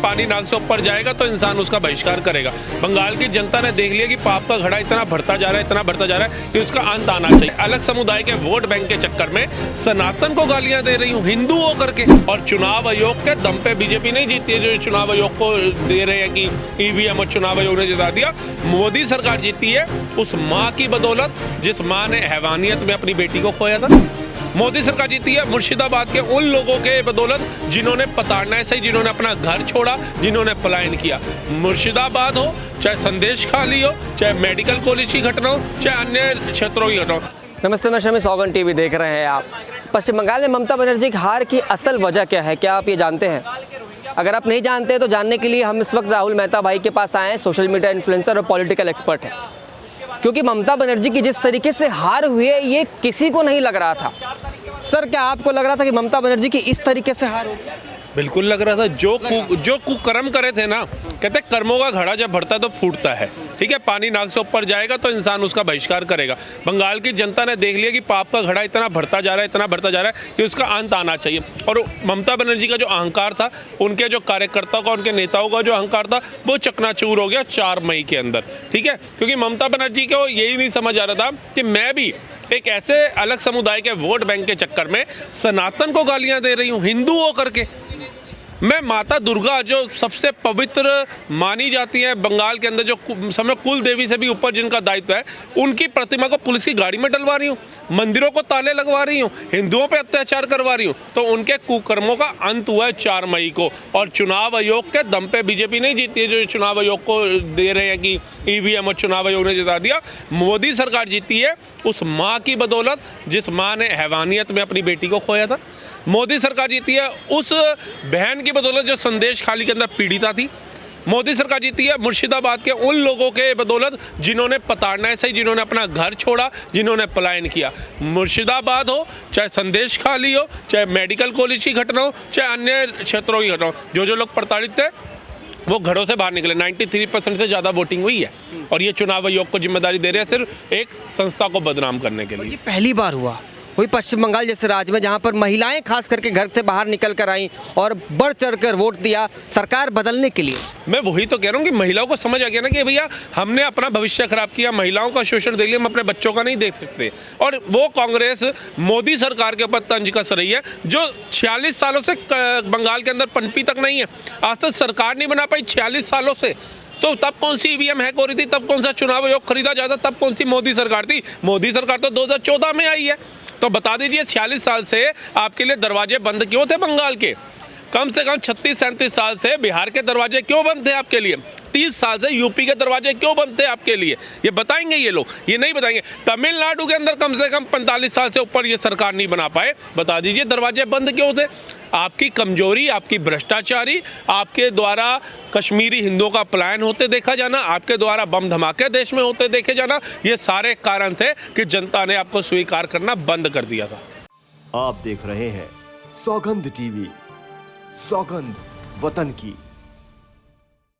पानी नाक से ऊपर जाएगा तो इंसान उसका बहिष्कार करेगा। बंगाल की जनता ने देख लिया कि पाप का घड़ा इतना बढ़ता जा रहा है, इतना बढ़ता जा रहा है कि उसका अंत आना चाहिए। अलग समुदाय के वोट बैंक के चक्कर में सनातन को गालियां दे रही हूँ हिंदू होकर के, और चुनाव आयोग के दम पे बीजेपी नहीं जीती है जो चुनाव आयोग को दे रहे हैं कि ईवीएम और चुनाव आयोग ने जिता दिया। मोदी सरकार जीती है उस माँ की बदौलत जिस माँ ने हैवानियत में अपनी बेटी को खोया था। मोदी सरकार जीती है मुर्शिदाबाद के उन लोगों के बदौलत जिन्होंने पताड़ना से जिन्होंने अपना घर छोड़ा, जिन्होंने पलायन किया। मुर्शिदाबाद हो, चाहे संदेश खाली हो, चाहे मेडिकल कॉलेज की घटना हो, चाहे अन्य क्षेत्रों की घटना हो। नमस्ते, मैं शमी, सौगंध टीवी देख रहे हैं आप। पश्चिम बंगाल में ममता बनर्जी की हार की असल वजह क्या है, क्या आप ये जानते हैं? अगर आप नहीं जानते तो जानने के लिए हम इस वक्त राहुल मेहता भाई के पास आए हैं, सोशल मीडिया इन्फ्लुएंसर और पॉलिटिकल एक्सपर्ट हैं। क्योंकि ममता बनर्जी की जिस तरीके से हार हुई है ये किसी को नहीं लग रहा था। सर, क्या आपको लग रहा था कि ममता बनर्जी की इस तरीके से हार होगी? बिल्कुल लग रहा था। जो कुकर्म करे थे ना, कहते कर्मों का घड़ा जब भरता है तो फूटता है। ठीक है, पानी नाक से ऊपर जाएगा तो इंसान उसका बहिष्कार करेगा। बंगाल की जनता ने देख लिया कि पाप का घड़ा इतना बढ़ता जा रहा है, इतना बढ़ता जा रहा है कि उसका अंत आना चाहिए। और ममता बनर्जी का जो अहंकार था, उनके जो कार्यकर्ताओं का, उनके नेताओं का जो अहंकार था, वो चकनाचूर हो गया 4 मई के अंदर। ठीक है, क्योंकि ममता बनर्जी को यही नहीं समझ आ रहा था कि मैं भी एक ऐसे अलग समुदाय के वोट बैंक के चक्कर में सनातन को गालियां दे रही हूँ हिंदू होकर के। मैं माता दुर्गा जो सबसे पवित्र मानी जाती है बंगाल के अंदर, जो समझो कुल देवी से भी ऊपर जिनका दायित्व है, उनकी प्रतिमा को पुलिस की गाड़ी में डलवा रही हूँ, मंदिरों को ताले लगवा रही हूँ, हिंदुओं पे अत्याचार करवा रही हूँ। तो उनके कुकर्मों का अंत हुआ है 4 मई को। और चुनाव आयोग के दम पे बीजेपी नहीं जीती है जो चुनाव आयोग को दे रहे हैं कि ईवीएम और चुनाव आयोग ने जिता दिया। मोदी सरकार जीती है उस माँ की बदौलत जिस माँ ने हैवानियत में अपनी बेटी को खोया था। मोदी सरकार जीती है उस बहन की बदौलत जो संदेश खाली के अंदर पीड़िता थी। मोदी सरकार जीती है मुर्शिदाबाद के उन लोगों के बदौलत जिन्होंने पताड़ना से जिन्होंने अपना घर छोड़ा, जिन्होंने पलायन किया। मुर्शिदाबाद हो, चाहे संदेश खाली हो, चाहे मेडिकल कॉलेज की घटना हो, चाहे अन्य क्षेत्रों की घटना हो, जो लोग प्रताड़ित थे वो घरों से बाहर निकले। 93% से ज़्यादा वोटिंग हुई है। और ये चुनाव आयोग को जिम्मेदारी दे रहे हैं सिर्फ एक संस्था को बदनाम करने के लिए। ये पहली बार हुआ वही पश्चिम बंगाल जैसे राज्य में जहां पर महिलाएं खास करके घर से बाहर निकल कर आई और बढ़ चढ़कर वोट दिया सरकार बदलने के लिए। मैं वही तो कह रहा हूँ कि महिलाओं को समझ आ गया ना कि भैया हमने अपना भविष्य खराब किया, महिलाओं का शोषण देख लिया, हम अपने बच्चों का नहीं देख सकते। और वो कांग्रेस मोदी सरकार के ऊपर तंज कस रही है जो 46 सालों से बंगाल के अंदर पनपी तक नहीं है। आज तक सरकार नहीं बना पाई 46 सालों से। तो तब कौन सी ईवीएम हैक हो रही थी, तब कौन सा चुनाव आयोग खरीदा जाता, तब कौन सी मोदी सरकार थी? मोदी सरकार तो 2014 में आई है। तो बता दीजिए 46 साल से आपके लिए दरवाजे बंद क्यों थे बंगाल के? कम से कम 36-37 साल से बिहार के दरवाजे क्यों बंद थे आपके लिए? 30 साल से यूपी के दरवाजे क्यों बंद थे आपके लिए? ये बताएंगे ये लोग? ये नहीं बताएंगे। तमिलनाडु के अंदर कम से कम 45 साल से ऊपर ये सरकार नहीं बना पाए। बता दीजिए दरवाजे बंद क्यों थे? आपकी कमजोरी, आपकी भ्रष्टाचारी, आपके द्वारा कश्मीरी हिंदुओं का पलायन होते देखा जाना, आपके द्वारा बम धमाके देश में होते देखे जाना, ये सारे कारण थे कि जनता ने आपको स्वीकार करना बंद कर दिया था। आप देख रहे हैं सौगंध टीवी, सौगंध वतन की।